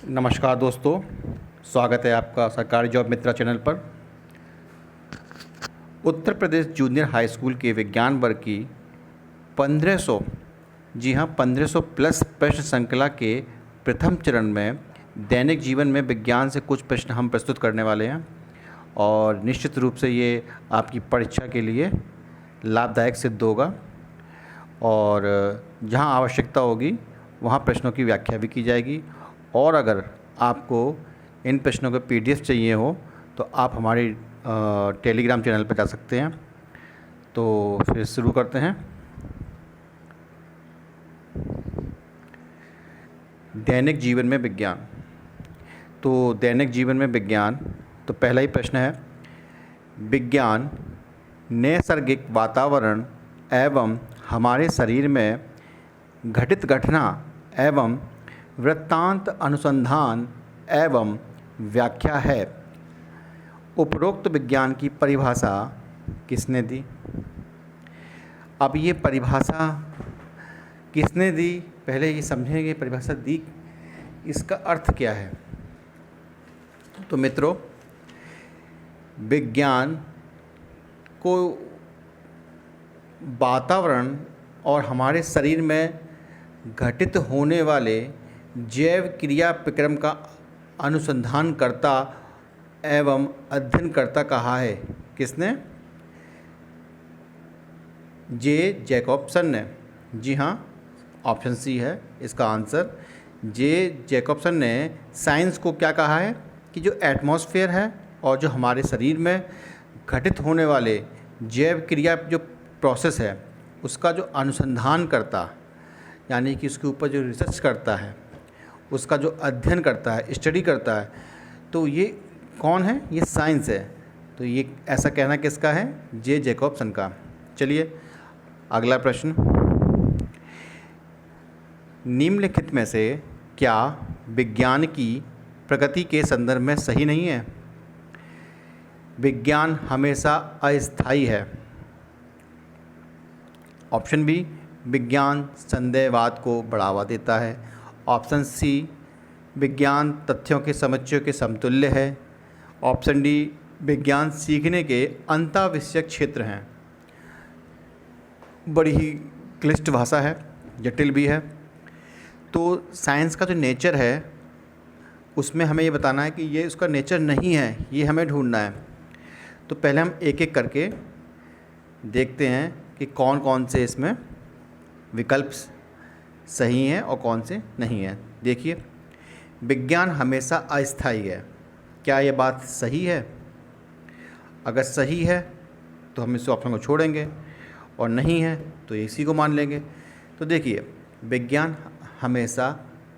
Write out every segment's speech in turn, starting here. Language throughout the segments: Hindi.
नमस्कार दोस्तों, स्वागत है आपका सरकारी जॉब मित्रा चैनल पर। Uttar Pradesh junior high school के विज्ञान वर्ग की 1500 जी हाँ 1500 प्लस प्रश्न श्रृंखला के प्रथम चरण में दैनिक जीवन में विज्ञान से कुछ प्रश्न हम प्रस्तुत करने वाले हैं और निश्चित रूप से ये आपकी परीक्षा के लिए लाभदायक सिद्ध होगा। और जहाँ आवश्यकता होगी वहाँ प्रश्नों की व्याख्या भी की जाएगी। और अगर आपको इन प्रश्नों के पीडीएफ चाहिए हो तो आप हमारी टेलीग्राम चैनल पर जा सकते हैं। तो फिर शुरू करते हैं। दैनिक जीवन में विज्ञान। तो दैनिक जीवन में विज्ञान, तो पहला ही प्रश्न है, विज्ञान नैसर्गिक वातावरण एवं हमारे शरीर में घटित घटना एवं वृत्तांत अनुसंधान एवं व्याख्या है। उपरोक्त विज्ञान की परिभाषा किसने दी? अब ये परिभाषा किसने दी, पहले ये समझेंगे परिभाषा दी इसका अर्थ क्या है। तो मित्रों, विज्ञान को वातावरण और हमारे शरीर में घटित होने वाले जैव क्रिया प्रक्रम का अनुसंधानकर्ता एवं अध्ययनकर्ता कहा है। किसने? जे जैकबसन ने। जी हाँ, ऑप्शन सी है इसका आंसर। जे जैकबसन ने साइंस को क्या कहा है कि जो एटमॉस्फेयर है और जो हमारे शरीर में घटित होने वाले जैव क्रिया जो प्रोसेस है उसका जो अनुसंधान करता, यानी कि उसके ऊपर जो रिसर्च करता है, उसका जो अध्ययन करता है, स्टडी करता है, तो ये कौन है? ये साइंस है। तो ये ऐसा कहना किसका है? जे जैकबसन का। चलिए अगला प्रश्न, निम्नलिखित में से क्या विज्ञान की प्रगति के संदर्भ में सही नहीं है? विज्ञान हमेशा अस्थायी है। ऑप्शन बी, विज्ञान संदेहवाद को बढ़ावा देता है। ऑप्शन सी, विज्ञान तथ्यों के समुच्चय के समतुल्य है। ऑप्शन डी, विज्ञान सीखने के अंतःविषयक क्षेत्र हैं। बड़ी ही क्लिष्ट भाषा है, जटिल भी है। तो साइंस का जो नेचर है उसमें हमें ये बताना है कि ये उसका नेचर नहीं है, ये हमें ढूंढना है। तो पहले हम एक एक करके देखते हैं कि कौन कौन से इसमें विकल्प सही हैं और कौन से नहीं हैं। देखिए, विज्ञान हमेशा अस्थायी है। क्या ये बात सही है? अगर सही है तो हम इस ऑप्शन को छोड़ेंगे और नहीं है तो इसी को मान लेंगे। तो देखिए, विज्ञान हमेशा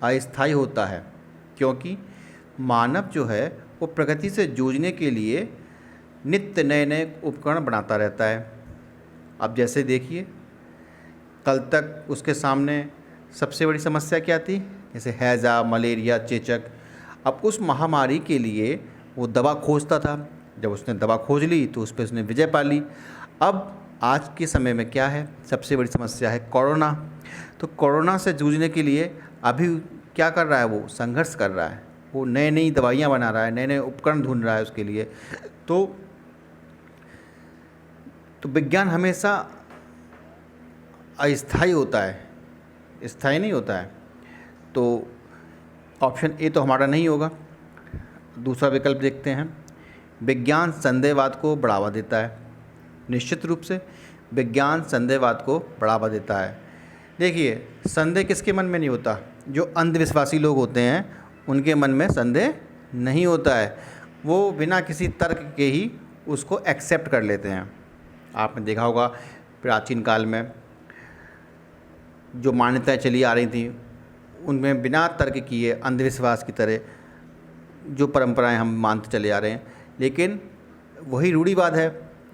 अस्थायी होता है क्योंकि मानव जो है वो प्रकृति से जूझने के लिए नित्य नए नए उपकरण बनाता रहता है। अब जैसे देखिए, कल तक उसके सामने सबसे बड़ी समस्या क्या थी? जैसे हैज़ा, मलेरिया, चेचक। अब उस महामारी के लिए वो दवा खोजता था। जब उसने दवा खोज ली तो उस पर उसने विजय पा ली। अब आज के समय में क्या है? सबसे बड़ी समस्या है कोरोना। तो कोरोना से जूझने के लिए अभी क्या कर रहा है? वो संघर्ष कर रहा है, वो नई नई दवाइयाँ बना रहा है, नए नए उपकरण ढूंढ रहा है उसके लिए। तो विज्ञान हमेशा अस्थायी होता है, स्थायी नहीं होता है। तो ऑप्शन ए तो हमारा नहीं होगा। दूसरा विकल्प देखते हैं, विज्ञान संदेहवाद को बढ़ावा देता है। निश्चित रूप से विज्ञान संदेहवाद को बढ़ावा देता है। देखिए, संदेह किसके मन में नहीं होता? जो अंधविश्वासी लोग होते हैं उनके मन में संदेह नहीं होता है। वो बिना किसी तर्क के ही उसको एक्सेप्ट कर लेते हैं। आपने देखा होगा प्राचीन काल में जो मान्यताएं चली आ रही थी उनमें बिना तर्क किए अंधविश्वास की तरह जो परंपराएं हम मानते चले आ रहे हैं, लेकिन वही रूढ़िवाद है।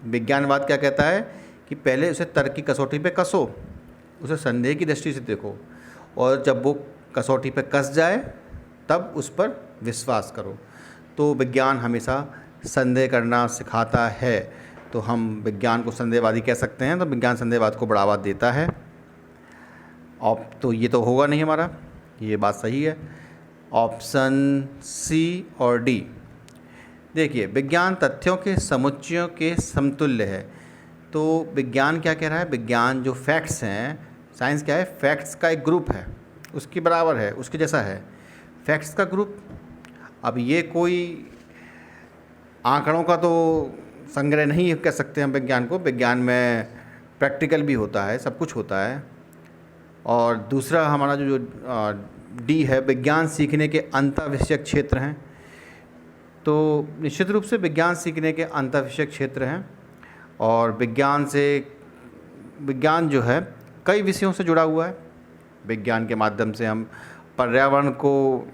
विज्ञानवाद क्या कहता है कि पहले उसे तर्क की कसौटी पे कसो, उसे संदेह की दृष्टि से देखो, और जब वो कसौटी पे कस जाए तब उस पर विश्वास करो। तो विज्ञान हमेशा संदेह करना सिखाता है। तो हम विज्ञान को संदेहवादी कह सकते हैं। तो विज्ञान संदेहवाद को बढ़ावा देता है। अब तो ये तो होगा नहीं हमारा, ये बात सही है। ऑप्शन सी और डी। देखिए, विज्ञान तथ्यों के समुच्चयों के समतुल्य है। तो विज्ञान क्या कह रहा है? विज्ञान जो फैक्ट्स हैं, साइंस क्या है? फैक्ट्स का एक ग्रुप है, उसके बराबर है, उसके जैसा है फैक्ट्स का ग्रुप। अब ये कोई आंकड़ों का तो संग्रह नहीं कह सकते हम विज्ञान को। विज्ञान में प्रैक्टिकल भी होता है, सब कुछ होता है। और दूसरा हमारा जो डी है, विज्ञान सीखने के अंतःविषयक क्षेत्र हैं। तो निश्चित रूप से विज्ञान सीखने के अंतःविषयक क्षेत्र हैं और विज्ञान जो है कई विषयों से जुड़ा हुआ है। विज्ञान के माध्यम से हम पर्यावरण को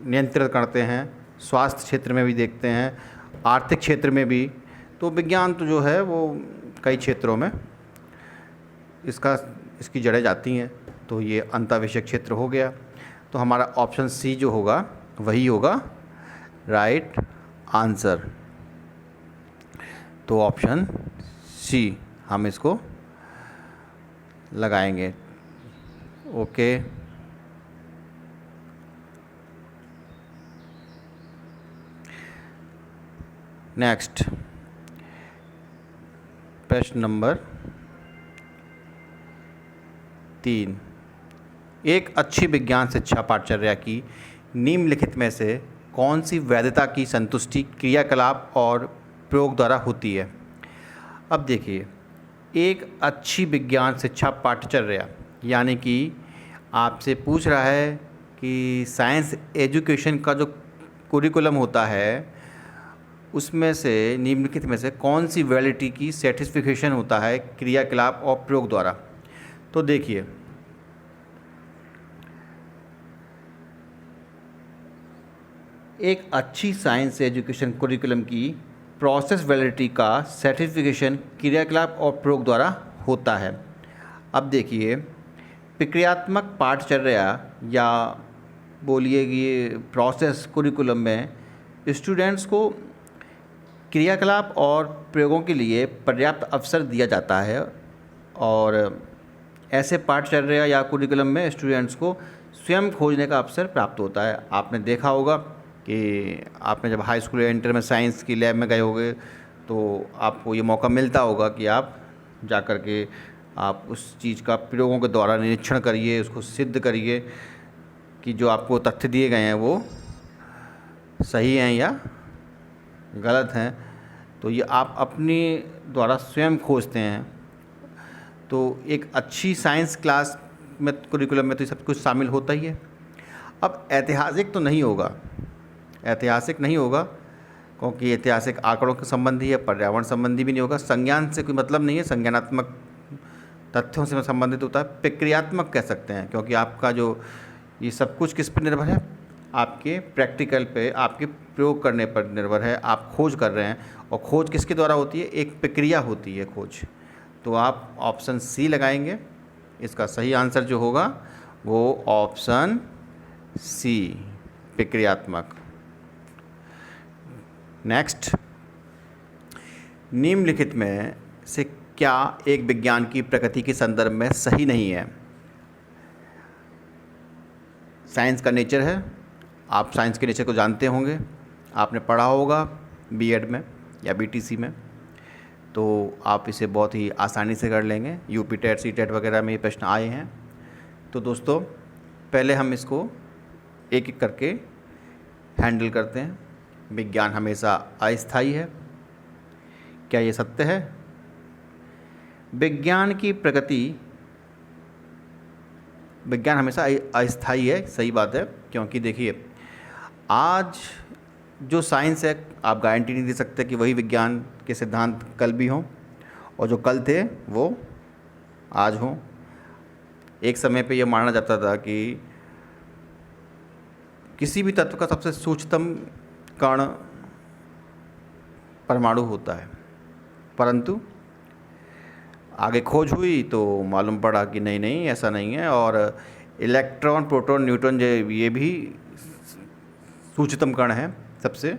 नियंत्रित करते हैं, स्वास्थ्य क्षेत्र में भी देखते हैं, आर्थिक क्षेत्र में भी। तो विज्ञान तो जो है वो कई क्षेत्रों में इसकी जड़ें जाती हैं। तो ये अंतःविषयक क्षेत्र हो गया। तो हमारा ऑप्शन सी जो होगा वही होगा राइट आंसर। तो ऑप्शन सी हम इसको लगाएंगे। ओके, नेक्स्ट प्रश्न नंबर 3। एक अच्छी विज्ञान शिक्षा पाठचर्या की निम्नलिखित में से कौन सी वैधता की संतुष्टि क्रियाकलाप और प्रयोग द्वारा होती है? अब देखिए, एक अच्छी विज्ञान शिक्षा पाठचर्या यानी कि आपसे पूछ रहा है कि साइंस एजुकेशन का जो कुरिकुलम होता है उसमें से निम्नलिखित में से कौन सी वैलिडिटी की सेटिस्फिकेशन होता है क्रियाकलाप और प्रयोग द्वारा। तो देखिए, एक अच्छी साइंस एजुकेशन कुरिकुलम की प्रोसेस वैलिडिटी का सर्टिफिकेशन क्रियाकलाप और प्रयोग द्वारा होता है। अब देखिए, प्रक्रियात्मक पाठचर्या या बोलिए कि प्रोसेस कुरिकुलम में स्टूडेंट्स को क्रियाकलाप और प्रयोगों के लिए पर्याप्त अवसर दिया जाता है और ऐसे पाठचर्या या कुरिकुलम में स्टूडेंट्स को स्वयं खोजने का अवसर प्राप्त होता है। आपने देखा होगा कि आपने जब हाई स्कूल या इंटर में साइंस की लैब में गए होंगे तो आपको ये मौका मिलता होगा कि आप जा कर के आप उस चीज़ का प्रयोगों के द्वारा निरीक्षण करिए, उसको सिद्ध करिए कि जो आपको तथ्य दिए गए हैं वो सही हैं या गलत हैं। तो ये आप अपने द्वारा स्वयं खोजते हैं। तो एक अच्छी साइंस क्लास में कुरिकुलम में तो ये सब कुछ शामिल होता ही है। अब ऐतिहासिक तो नहीं होगा, ऐतिहासिक नहीं होगा क्योंकि ऐतिहासिक आंकड़ों के संबंधी है, पर्यावरण संबंधी भी नहीं होगा। संज्ञान से कोई मतलब नहीं है, संज्ञानात्मक तथ्यों से संबंधित होता है। प्रक्रियात्मक कह सकते हैं क्योंकि आपका जो ये सब कुछ किस पर निर्भर है? आपके प्रैक्टिकल पे, आपके प्रयोग करने पर निर्भर है। आप खोज कर रहे हैं और खोज किसके द्वारा होती है? एक प्रक्रिया होती है खोज। तो आप ऑप्शन सी लगाएंगे। इसका सही आंसर जो होगा वो ऑप्शन सी, प्रक्रियात्मक। नेक्स्ट, निम्नलिखित में से क्या एक विज्ञान की प्रकृति के संदर्भ में सही नहीं है? साइंस का नेचर है, आप साइंस के नेचर को जानते होंगे, आपने पढ़ा होगा बीएड में या बीटीसी में, तो आप इसे बहुत ही आसानी से कर लेंगे। यूपी टेट, सी टेट वगैरह में ये प्रश्न आए हैं। तो दोस्तों, पहले हम इसको एक एक करके हैंडल करते हैं। विज्ञान हमेशा अस्थायी है, क्या ये सत्य है? विज्ञान की प्रगति, विज्ञान हमेशा अस्थायी है, सही बात है। क्योंकि देखिए, आज जो साइंस है आप गारंटी नहीं दे सकते कि वही विज्ञान के सिद्धांत कल भी हों और जो कल थे वो आज हों। एक समय पे ये माना जाता था कि किसी भी तत्व का सबसे सूक्ष्मतम कण परमाणु होता है, परंतु आगे खोज हुई तो मालूम पड़ा कि नहीं नहीं, ऐसा नहीं है। और इलेक्ट्रॉन, प्रोटॉन, न्यूट्रॉन ये भी सूक्ष्मतम कण हैं सबसे।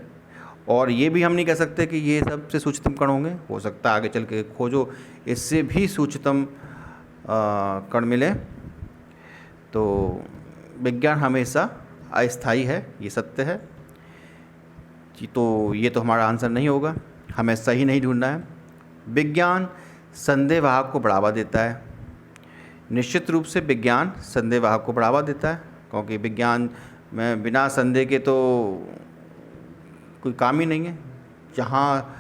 और ये भी हम नहीं कह सकते कि ये सबसे सूक्ष्मतम कण होंगे, हो सकता है आगे चल के खोजो इससे भी सूक्ष्मतम कण मिले। तो विज्ञान हमेशा अस्थायी है, ये सत्य है। तो ये तो हमारा आंसर नहीं होगा, हमें सही नहीं ढूंढना है। विज्ञान संदेहवाहक को बढ़ावा देता है। निश्चित रूप से विज्ञान संदेहवाहक को बढ़ावा देता है, क्योंकि विज्ञान में बिना संदेह के तो कोई काम ही नहीं है। जहाँ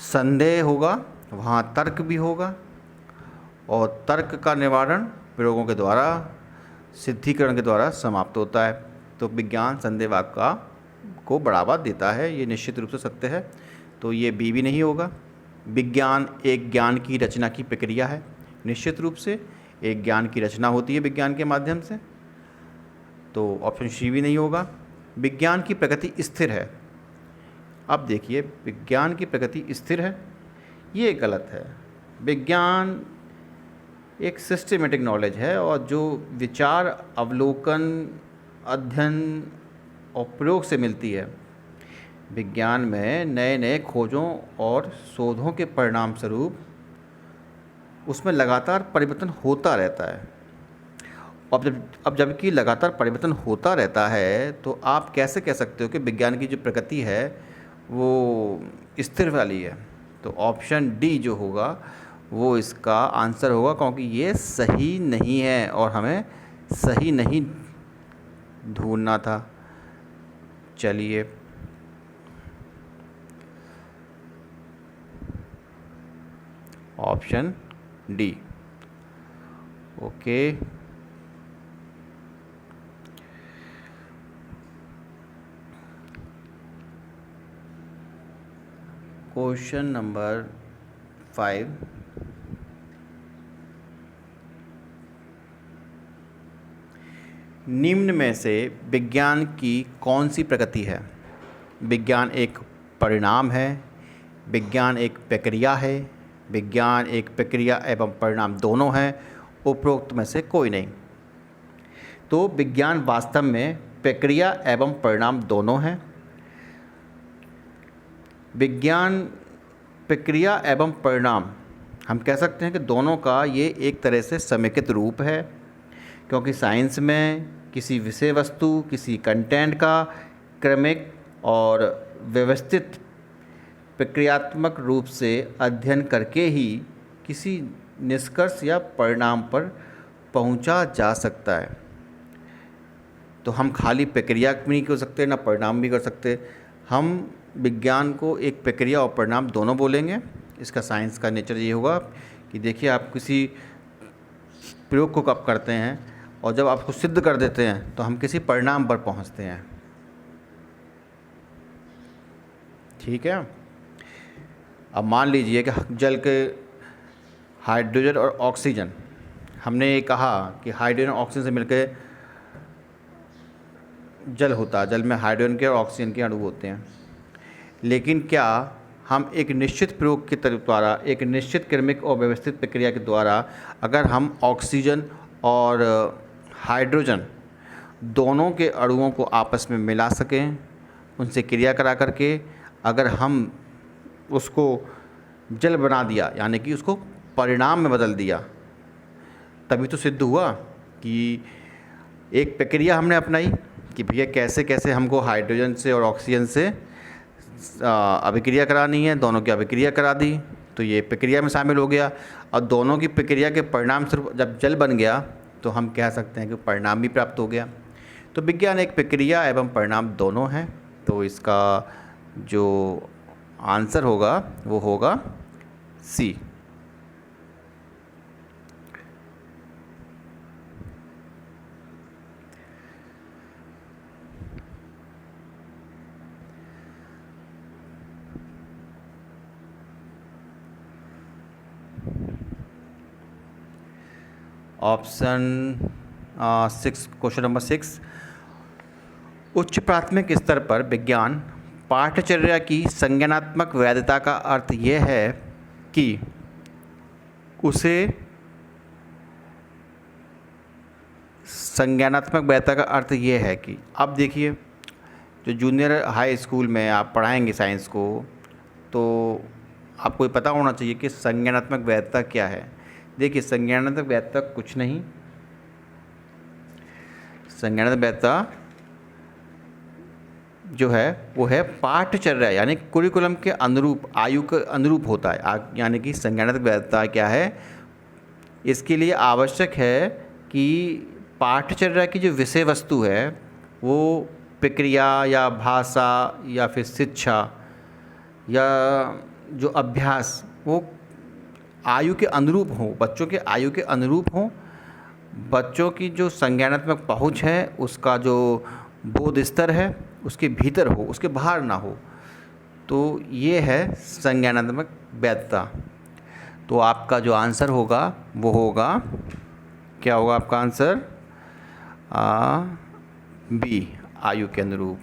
संदेह होगा वहाँ तर्क भी होगा, और तर्क का निवारण प्रयोगों के द्वारा, सिद्धिकरण के द्वारा समाप्त होता है। तो विज्ञान संदेहवाहक को बढ़ावा देता है, ये निश्चित रूप से सत्य है। तो ये बी भी नहीं होगा। विज्ञान एक ज्ञान की रचना की प्रक्रिया है। निश्चित रूप से एक ज्ञान की रचना होती है विज्ञान के माध्यम से, तो ऑप्शन सी भी नहीं होगा। विज्ञान की प्रगति स्थिर है। अब देखिए, विज्ञान की प्रगति स्थिर है, ये गलत है। विज्ञान एक सिस्टमेटिक नॉलेज है, और जो विचार, अवलोकन, अध्ययन और प्रयोग से मिलती है। विज्ञान में नए नए खोजों और शोधों के परिणाम स्वरूप उसमें लगातार परिवर्तन होता रहता है। अब जबकि लगातार परिवर्तन होता रहता है, तो आप कैसे कह सकते हो कि विज्ञान की जो प्रगति है वो स्थिर वाली है? तो ऑप्शन डी जो होगा वो इसका आंसर होगा, क्योंकि ये सही नहीं है और हमें सही नहीं ढूंढना था। चलिए, option D. Okay, question number 5। निम्न में से विज्ञान की कौन सी प्रगति है? विज्ञान एक परिणाम है, विज्ञान एक प्रक्रिया है, विज्ञान एक प्रक्रिया एवं परिणाम दोनों हैं, उपरोक्त में से कोई नहीं। तो विज्ञान वास्तव में प्रक्रिया एवं परिणाम दोनों हैं। विज्ञान प्रक्रिया एवं परिणाम, हम कह सकते हैं कि दोनों का ये एक तरह से समेकित रूप है, क्योंकि साइंस में किसी विषय वस्तु, किसी कंटेंट का क्रमिक और व्यवस्थित प्रक्रियात्मक रूप से अध्ययन करके ही किसी निष्कर्ष या परिणाम पर पहुंचा जा सकता है। तो हम खाली प्रक्रिया भी नहीं कर सकते, ना परिणाम भी कर सकते। हम विज्ञान को एक प्रक्रिया और परिणाम दोनों बोलेंगे। इसका साइंस का नेचर ये होगा कि देखिए, आप किसी प्रयोग को कब करते हैं और जब आप उसको सिद्ध कर देते हैं तो हम किसी परिणाम पर पहुंचते हैं। ठीक है। अब मान लीजिए कि जल के हाइड्रोजन और ऑक्सीजन, हमने ये कहा कि हाइड्रोजन और ऑक्सीजन से मिलकर जल होता है, जल में हाइड्रोजन के और ऑक्सीजन के अणु होते हैं। लेकिन क्या हम एक निश्चित प्रयोग के द्वारा, एक निश्चित क्रमिक और व्यवस्थित प्रक्रिया के द्वारा, अगर हम ऑक्सीजन और हाइड्रोजन दोनों के अणुओं को आपस में मिला सकें, उनसे क्रिया करा करके अगर हम उसको जल बना दिया, यानी कि उसको परिणाम में बदल दिया, तभी तो सिद्ध हुआ कि एक प्रक्रिया हमने अपनाई कि भैया कैसे कैसे हमको हाइड्रोजन से और ऑक्सीजन से अभिक्रिया करानी है, दोनों की अभिक्रिया करा दी, तो ये प्रक्रिया में शामिल हो गया। और दोनों की प्रक्रिया के परिणाम स्वरूप जब जल बन गया तो हम कह सकते हैं कि परिणाम भी प्राप्त हो गया। तो विज्ञान एक प्रक्रिया एवं परिणाम दोनों हैं। तो इसका जो आंसर होगा वो होगा सी। Option 6, question number 6। उच्च प्राथमिक स्तर पर विज्ञान पाठ्यचर्या की संज्ञानात्मक वैधता का अर्थ यह है कि उसे संज्ञानात्मक वैधता का अर्थ यह है कि, अब देखिए, जो जूनियर हाई स्कूल में आप पढ़ाएंगे साइंस को, तो आपको ये पता होना चाहिए कि संज्ञानात्मक वैधता क्या है। देखिए, संज्ञानात्मक वैधता कुछ नहीं, संज्ञानात्मक वैधता जो है वो है पाठ्यचर्या, यानी कुरिकुलम के अनुरूप, आयु के अनुरूप होता है। यानी कि संज्ञानात्मक वैधता क्या है, इसके लिए आवश्यक है कि पाठ्यचर्या की जो विषय वस्तु है वो प्रक्रिया या भाषा या फिर शिक्षा या जो अभ्यास वो आयु के अनुरूप हो, बच्चों के आयु के अनुरूप हो, बच्चों की जो संज्ञानात्मक पहुंच है, उसका जो बोध स्तर है उसके भीतर हो, उसके बाहर ना हो। तो ये है संज्ञानात्मक वैधता। तो आपका जो आंसर होगा वो होगा, क्या होगा आपका आंसर? बी, आयु के अनुरूप।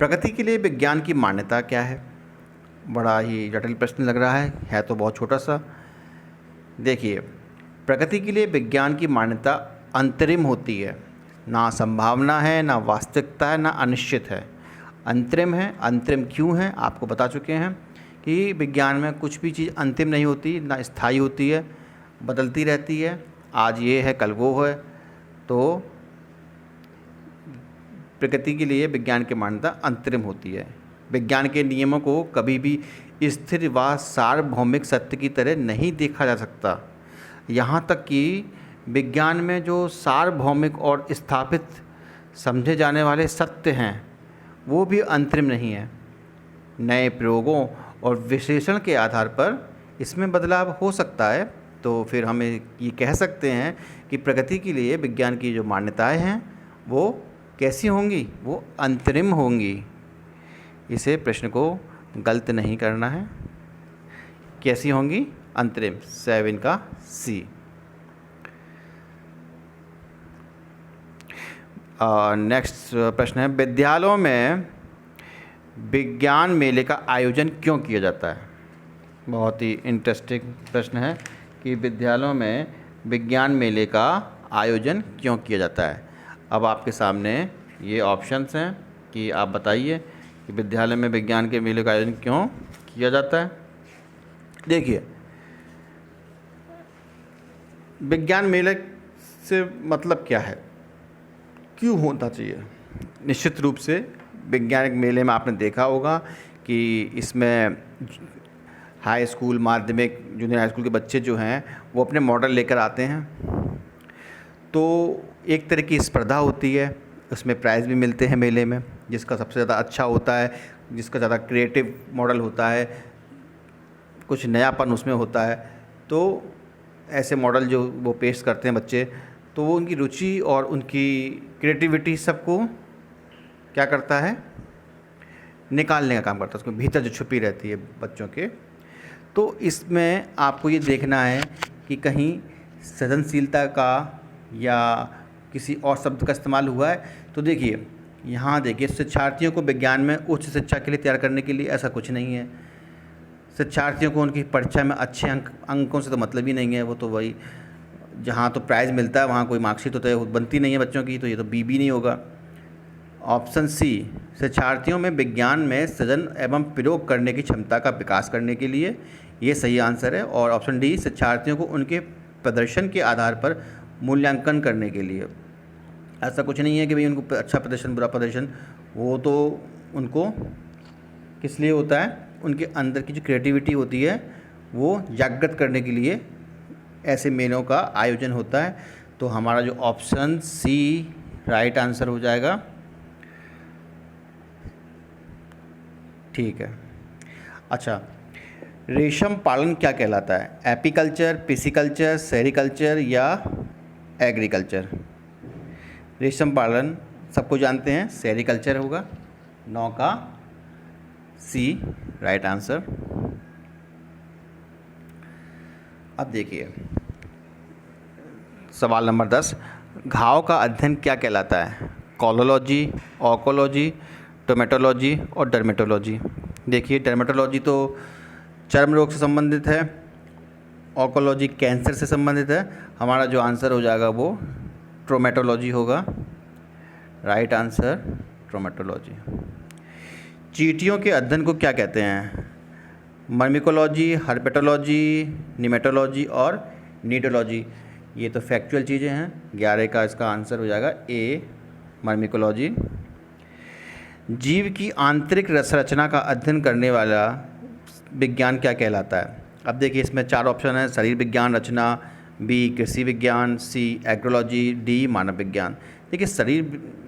प्रगति के लिए विज्ञान की मान्यता क्या है? बड़ा ही जटिल प्रश्न लग रहा है तो बहुत छोटा सा। देखिए, प्रगति के लिए विज्ञान की मान्यता अंतरिम होती है, ना संभावना है, ना वास्तविकता है, ना अनिश्चित है, अंतरिम है। अंतरिम क्यों है आपको बता चुके हैं कि विज्ञान में कुछ भी चीज़ अंतिम नहीं होती, ना स्थायी होती है, बदलती रहती है। आज ये है कल वो है। तो प्रगति के लिए विज्ञान की मान्यता अंतरिम होती है। विज्ञान के नियमों को कभी भी स्थिर व सार्वभौमिक सत्य की तरह नहीं देखा जा सकता। यहाँ तक कि विज्ञान में जो सार्वभौमिक और स्थापित समझे जाने वाले सत्य हैं वो भी अंतरिम नहीं है। नए प्रयोगों और विश्लेषण के आधार पर इसमें बदलाव हो सकता है। तो फिर हम ये कह सकते हैं कि प्रगति के लिए विज्ञान की जो मान्यताएं हैं वो कैसी होंगी? वो अंतरिम होंगी। इसे प्रश्न को गलत नहीं करना है। कैसी होंगी? अंतरिम। 7 का सी। नेक्स्ट प्रश्न है, विद्यालयों में विज्ञान मेले का आयोजन क्यों किया जाता है? बहुत ही इंटरेस्टिंग प्रश्न है कि विद्यालयों में विज्ञान मेले का आयोजन क्यों किया जाता है। अब आपके सामने ये ऑप्शंस हैं कि आप बताइए कि विद्यालय में विज्ञान के मेले का आयोजन क्यों किया जाता है। देखिए, विज्ञान मेले से मतलब क्या है, क्यों होना चाहिए? निश्चित रूप से वैज्ञानिक मेले में आपने देखा होगा कि इसमें हाई स्कूल, माध्यमिक, जूनियर हाई स्कूल के बच्चे जो हैं वो अपने मॉडल लेकर आते हैं। तो एक तरह की स्पर्धा होती है, उसमें प्राइज़ भी मिलते हैं मेले में। जिसका सबसे ज़्यादा अच्छा होता है, जिसका ज़्यादा क्रिएटिव मॉडल होता है, कुछ नयापन उसमें होता है, तो ऐसे मॉडल जो वो पेश करते हैं बच्चे, तो वो उनकी रुचि और उनकी क्रिएटिविटी सबको क्या करता है? निकालने का काम करता है, उसके भीतर जो छुपी रहती है बच्चों के। तो इसमें आपको ये देखना है कि कहीं सृजनशीलता का या किसी और शब्द का इस्तेमाल हुआ है। तो देखिए, यहाँ देखिए, शिक्षार्थियों को विज्ञान में उच्च शिक्षा के लिए तैयार करने के लिए ऐसा कुछ नहीं है। शिक्षार्थियों को उनकी परीक्षा में अच्छे अंकों से तो मतलब ही नहीं है। वो तो वही, जहाँ तो प्राइज़ मिलता है वहाँ कोई मार्कशीट तो तय बनती नहीं है बच्चों की, तो ये तो बी भी नहीं होगा। ऑप्शन सी, शिक्षार्थियों में विज्ञान में सृजन एवं प्रयोग करने की क्षमता का विकास करने के लिए, ये सही आंसर है। और ऑप्शन डी, शिक्षार्थियों को उनके प्रदर्शन के आधार पर मूल्यांकन करने के लिए। ऐसा कुछ नहीं है कि भाई उनको अच्छा प्रदर्शन, बुरा प्रदर्शन, वो तो उनको किस लिए होता है? उनके अंदर की जो क्रिएटिविटी होती है वो जागृत करने के लिए ऐसे मेलों का आयोजन होता है। तो हमारा जो ऑप्शन सी राइट आंसर हो जाएगा। ठीक है। अच्छा, रेशम पालन क्या कहलाता है? एपीकल्चर, पिसिकल्चर, सेरिकल्चर या एग्रीकल्चर? रेशम पालन सबको जानते हैं, सेरिकल्चर होगा। 9 का सी राइट आंसर। अब देखिए सवाल नंबर 10, घाव का अध्ययन क्या कहलाता है? कॉलोलॉजी, ऑकोलॉजी, टोमेटोलॉजी और डर्मेटोलॉजी। देखिए, डर्मेटोलॉजी तो चर्म रोग से संबंधित है, ऑकोलॉजी कैंसर से संबंधित है। हमारा जो आंसर हो जाएगा वो ट्रोमेटोलॉजी होगा। Right answer traumatology. चींटियों के अध्ययन को क्या कहते हैं? मर्मिकोलॉजी, हर्पेटोलॉजी, निमेटोलॉजी और नीडोलॉजी। ये तो फैक्चुअल चीज़ें हैं। 11 का इसका आंसर हो जाएगा ए, मार्मिकोलॉजी। जीव की आंतरिक संरचना का अध्ययन करने वाला विज्ञान क्या कहलाता है? अब देखिए इसमें 4 ऑप्शन है, शरीर विज्ञान, रचना, बी कृषि विज्ञान, सी एग्रोलॉजी, डी मानव विज्ञान। देखिए शरीर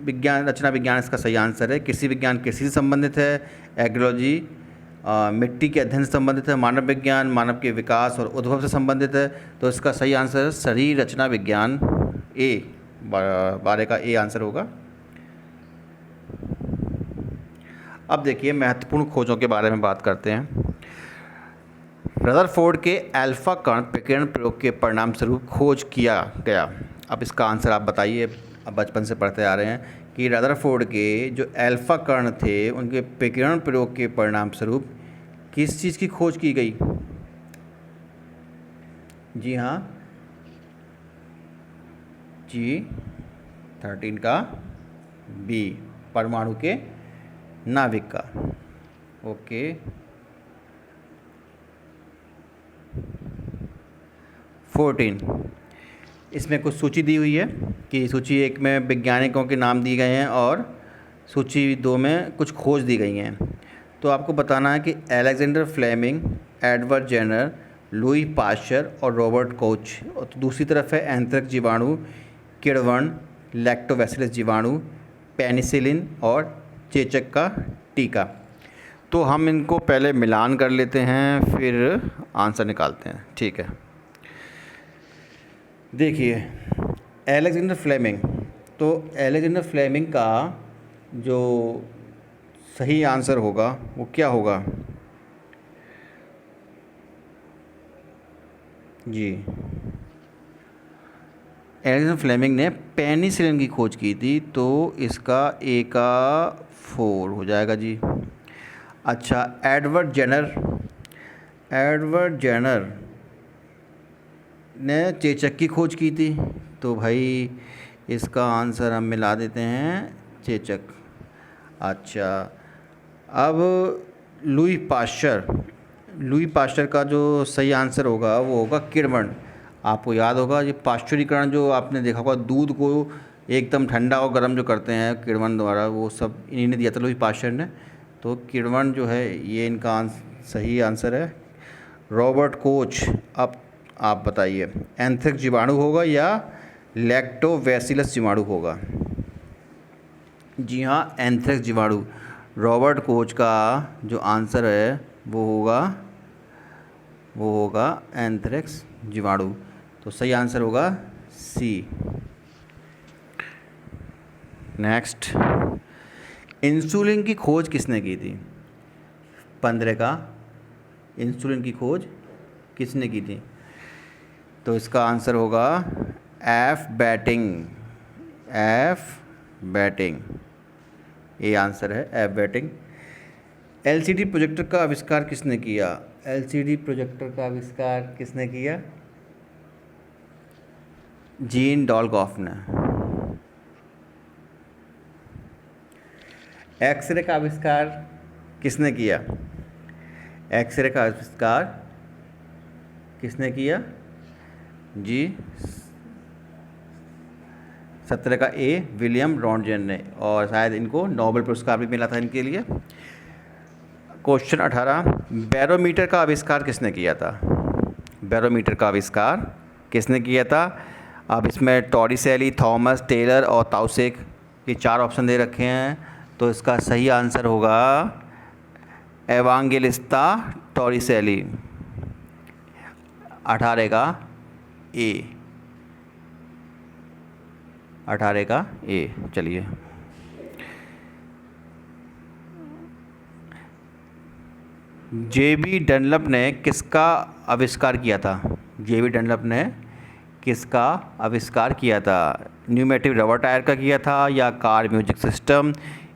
विज्ञान, रचना विज्ञान इसका सही आंसर है। कृषि विज्ञान कृषि से संबंधित है, एग्रोलॉजी मिट्टी के अध्ययन से संबंधित है, मानव विज्ञान मानव के विकास और उद्भव से संबंधित है। तो इसका सही आंसर है शरीर रचना विज्ञान, ए 12 का ए आंसर होगा। अब देखिए महत्वपूर्ण खोजों के बारे में बात करते हैं। रदरफोर्ड के अल्फा कण प्रकीर्णन प्रयोग के परिणाम स्वरूप खोज किया गया। अब इसका आंसर आप बताइए, अब बचपन से पढ़ते आ रहे हैं कि रदरफोर्ड के जो अल्फा कण थे उनके प्रकीर्णन प्रयोग के परिणाम स्वरूप किस चीज़ की खोज की गई? जी हाँ, G13 का बी परमाणु के नाभिक का। ओके, इसमें कुछ सूची दी हुई है कि सूची 1 में वैज्ञानिकों के नाम दिए गए हैं और सूची 2 में कुछ खोज दी गई हैं। तो आपको बताना है कि Alexander Fleming, Edward Jenner, Louis Pasteur और रॉबर्ट कोच। और तो दूसरी तरफ है एंथ्रेक्स जीवाणु, किण्वन, लैक्टोबैसिलस जीवाणु, पेनिसिलिन और चेचक का टीका। तो हम इनको पहले मिलान कर लेते हैं, फिर आंसर निकालते हैं। ठीक है, देखिए अलेक्जेंडर फ्लेमिंग, तो अलेक्जेंडर फ्लेमिंग का जो सही आंसर होगा वो क्या होगा? जी, अलेक्जेंडर फ्लेमिंग ने पेनिसिलिन की खोज की थी, तो इसका ए का 4 हो जाएगा जी। अच्छा, एडवर्ड जेनर ने चेचक की खोज की थी, तो भाई इसका आंसर हम मिला देते हैं चेचक। अच्छा, अब लुई पाश्चर का जो सही आंसर होगा वो होगा किण्वन। आपको याद होगा ये पाश्चुरीकरण जो आपने देखा होगा, दूध को एकदम ठंडा और गर्म जो करते हैं किण्वन द्वारा, वो सब इन्हीं ने दिया था, लुई पाश्चर ने। तो किण्वन जो है ये इनका सही आंसर है। रॉबर्ट कोच, अब आप बताइए एंथ्रेक्स जीवाणु होगा या लैक्टोबैसिलस जीवाणु होगा? जी हाँ, एंथ्रेक्स जीवाणु। रॉबर्ट कोच का जो आंसर है वो होगा एंथ्रेक्स जीवाणु। तो सही आंसर होगा सी। नेक्स्ट, इंसुलिन की खोज किसने की थी? 15 का इंसुलिन की खोज किसने की थी? तो इसका आंसर होगा एफ बैटिंग। ये आंसर है एफ बैटिंग। एलसीडी प्रोजेक्टर का आविष्कार किसने किया? एलसीडी प्रोजेक्टर का आविष्कार किसने किया? जीन डॉलगॉफ ने। एक्सरे का आविष्कार किसने किया? एक्सरे का आविष्कार किसने किया जी? 17 का ए विलियम रॉन्टगेन ने, और शायद इनको नोबेल पुरस्कार भी मिला था इनके लिए। क्वेश्चन 18, बैरोमीटर का आविष्कार किसने किया था? बैरोमीटर का आविष्कार किसने किया था? अब इसमें टॉरिसेली, थॉमस, टेलर और ताउसेक, ये 4 ऑप्शन दे रखे हैं। तो इसका सही आंसर होगा एवांजेलिस्ता टॉरिसेली, 18 का ए, 18 का ए। चलिए, जेबी डनलप ने किसका आविष्कार किया था? जेबी डनलप ने किसका आविष्कार किया था? न्यूमेटिक रबर टायर का किया था, या कार म्यूजिक सिस्टम,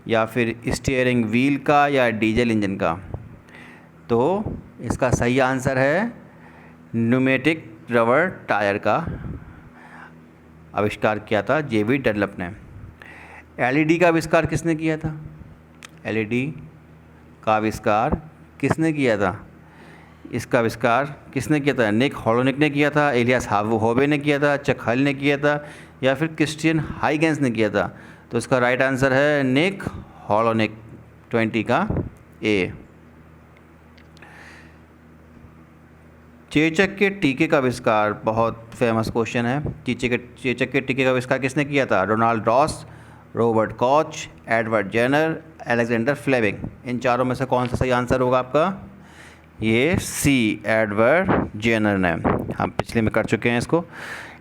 या फिर स्टीयरिंग व्हील का, या डीजल इंजन का? तो इसका सही आंसर है न्यूमेटिक रबर टायर का आविष्कार किया था जेबी डनलप ने। एलईडी का आविष्कार किसने किया था? एलईडी का आविष्कार किसने किया था? इसका आविष्कार किसने किया था? निक हॉलोनिक ने किया था, एलियास हॉवे ने किया था, चक हल ने किया था, या फिर क्रिश्चियन हाइगेंस ने किया था? तो इसका राइट आंसर है निक होलोनिक, 20 का ए। चेचक के टीके का आविष्कार, बहुत फेमस क्वेश्चन है। चेचक के टीके का आविष्कार किसने किया था? Ronald Ross, Robert Koch, Edward Jenner, Alexander Fleming. इन चारों में से कौन सा सही आंसर होगा आपका? ये सी, एडवर्ड जेनर ने। हम पिछले में कर चुके हैं इसको।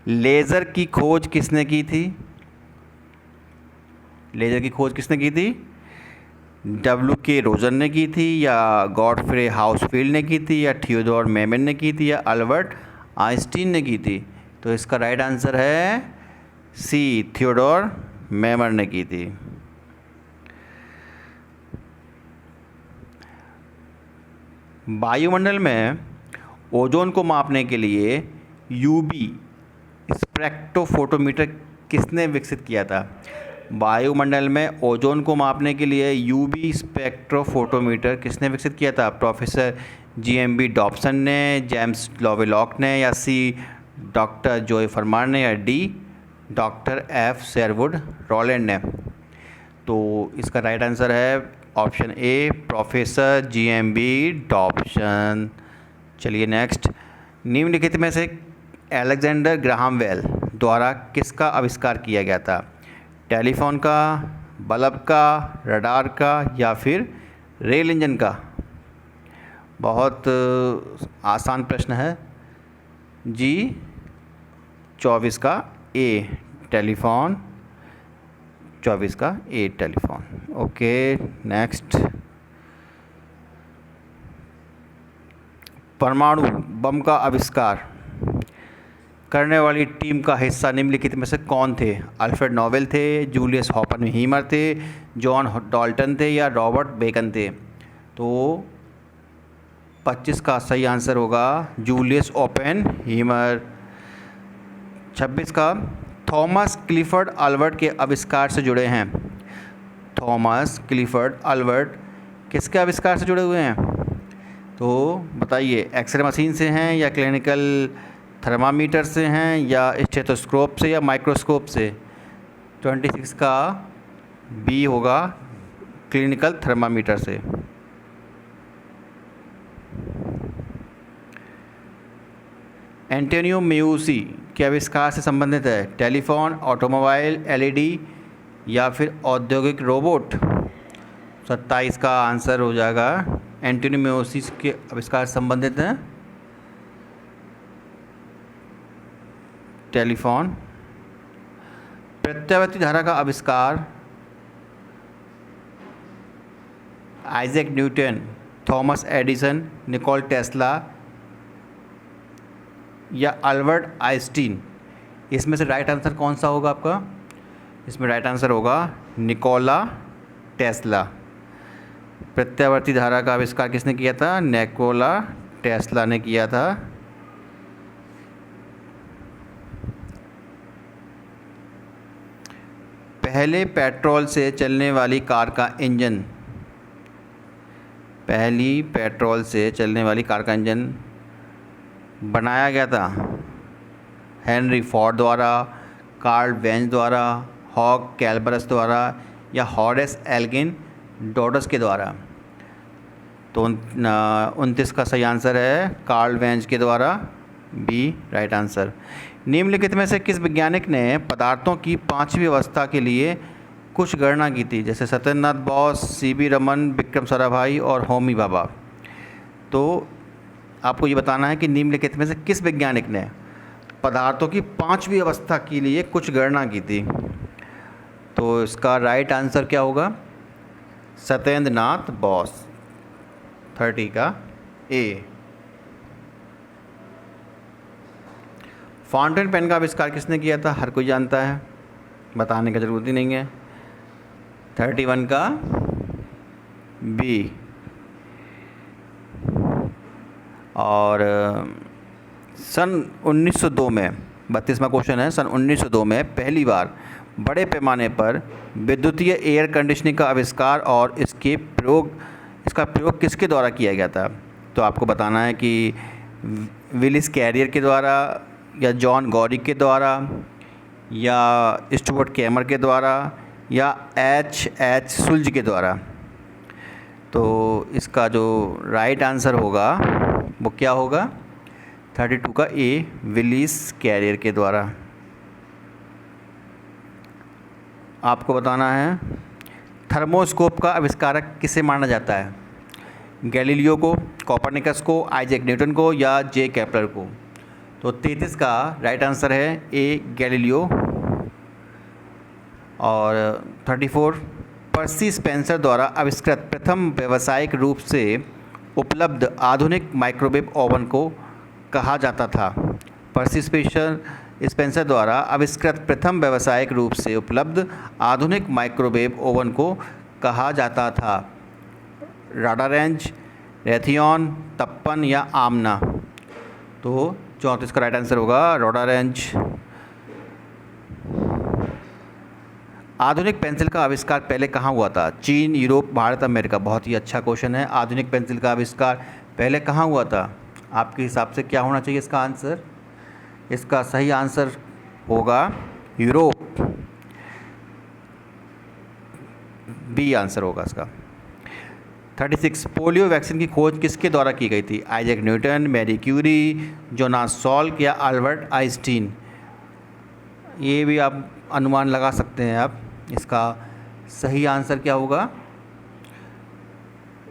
लेज़र की खोज किसने की थी? लेज़र की खोज किसने की थी? W.K. रोजन ने की थी, या गॉडफ्रे हाउसफील्ड ने की थी, या थियोडोर मेमन ने की थी, या अल्बर्ट आइंस्टीन ने की थी? तो इसका राइट आंसर है सी, थियोडोर मेमन ने की थी। वायुमंडल में ओजोन को मापने के लिए यूवी स्पेक्ट्रोफोटोमीटर किसने विकसित किया था? वायुमंडल में ओजोन को मापने के लिए यूवी स्पेक्ट्रोफोटोमीटर किसने विकसित किया था? प्रोफेसर GMB डॉब्सन ने, जेम्स लोवेलॉक ने, या सी, डॉक्टर जोय फरमान ने, या D, doctor F. Sherwood Rowland ने? तो इसका राइट आंसर है option A, professor GMB Dobson. चलिए नेक्स्ट। निम्नलिखित में से अलेक्जेंडर ग्राहम बेल द्वारा किसका आविष्कार किया गया था? टेलीफोन का, बल्ब का, रडार का, या फिर रेल इंजन का? बहुत आसान प्रश्न है जी। 24 का ए, टेलीफोन। 24 का ए, टेलीफोन। Okay next. परमाणु बम का आविष्कार करने वाली टीम का हिस्सा निम्नलिखित में से कौन थे? अल्फ्रेड नोबेल थे, जूलियस ओपेनहीमर थे, जॉन डाल्टन थे, या रॉबर्ट बेकन थे? तो 25 का सही आंसर होगा जूलियस ओपेनहीमर। 26 का थॉमस क्लिफर्ड अल्बर्ट के आविष्कार से जुड़े हैं। थॉमस क्लिफर्ड अल्बर्ट किसके आविष्कार से जुड़े हुए हैं? तो बताइए, एक्सरे मशीन से हैं, या क्लिनिकल थर्मामीटर से हैं, या स्टेथोस्कोप से, या माइक्रोस्कोप से? 26 का बी होगा, क्लिनिकल थर्मामीटर से। एंटोनियो मेउसी के आविष्कार से संबंधित है? टेलीफोन, ऑटोमोबाइल, LED, या फिर औद्योगिक रोबोट? 27 का आंसर हो जाएगा एंटोनियो मेउसी के आविष्कार से संबंधित है टेलीफोन। प्रत्यावर्ती धारा का आविष्कार Isaac Newton, Thomas Edison, Nikola Tesla, या अल्बर्ट आइंस्टीन? इसमें से राइट आंसर कौन सा होगा आपका? इसमें राइट आंसर होगा निकोला टेस्ला। प्रत्यावर्ती धारा का आविष्कार किसने किया था? निकोला टेस्ला ने किया था। पहले पेट्रोल से चलने वाली कार का इंजन, पहली पेट्रोल से चलने वाली कार का इंजन बनाया गया था हेनरी फोर्ड द्वारा, कार्ल वेंज द्वारा, हॉक कैल्बरस द्वारा, या हॉरेस एल्गिन डोडस के द्वारा? तो 29 का सही आंसर है कार्ल वेंज के द्वारा, बी राइट आंसर। निम्नलिखित में से किस वैज्ञानिक ने पदार्थों की पांचवी अवस्था के लिए कुछ गणना की थी? जैसे सत्येंद्रनाथ बोस, CB रमन, विक्रम साराभाई, और होमी भाभा। तो आपको ये बताना है कि निम्नलिखित में से किस वैज्ञानिक ने पदार्थों की पांचवी अवस्था के लिए कुछ गणना की थी? तो इसका राइट आंसर क्या होगा? सत्येंद्रनाथ बोस, 30 का ए। फाउंटेन पेन का आविष्कार किसने किया था? हर कोई जानता है, बताने की ज़रूरत ही नहीं है। 31 का बी। और सन 1902 में, 32वां क्वेश्चन है, सन 1902 में पहली बार बड़े पैमाने पर विद्युतीय एयर कंडीशनिंग का आविष्कार और इसका प्रयोग किसके द्वारा किया गया था? तो आपको बताना है कि विलिस कैरियर के द्वारा, या जॉन गॉरिक के द्वारा, या स्टुअर्ट कैमर के द्वारा, या एच सुल्ज के द्वारा। तो इसका जो राइट आंसर होगा वो क्या होगा? 32 का ए, विलिस कैरियर के द्वारा। आपको बताना है थर्मोस्कोप का आविष्कारक किसे माना जाता है? गैलीलियो को, कोपरनिकस को, आइजैक न्यूटन को या जे केपलर को? तो 33 का राइट आंसर है ए, गैलीलियो। और 34, पर्सी स्पेंसर द्वारा आविष्कृत प्रथम व्यावसायिक रूप से उपलब्ध आधुनिक माइक्रोवेव ओवन को कहा जाता था? पर्सी स्पेंसर द्वारा आविष्कृत प्रथम व्यावसायिक रूप से उपलब्ध आधुनिक माइक्रोवेव ओवन को कहा जाता था? राडारेंज, रेथियन, तप्पन या आमना? तो 34 का राइट आंसर होगा राडारेंज। आधुनिक पेंसिल का आविष्कार पहले कहाँ हुआ था? चीन, यूरोप, भारत, अमेरिका? बहुत ही अच्छा क्वेश्चन है। आधुनिक पेंसिल का आविष्कार पहले कहाँ हुआ था? आपके हिसाब से क्या होना चाहिए इसका आंसर? इसका सही आंसर होगा यूरोप। बी आंसर होगा इसका। 36, पोलियो वैक्सीन की खोज किसके द्वारा की गई थी? Isaac Newton, Marie Curie, Jonas Salk या अल्बर्ट आइंस्टीन? ये भी आप अनुमान लगा सकते हैं आप। इसका सही आंसर क्या होगा?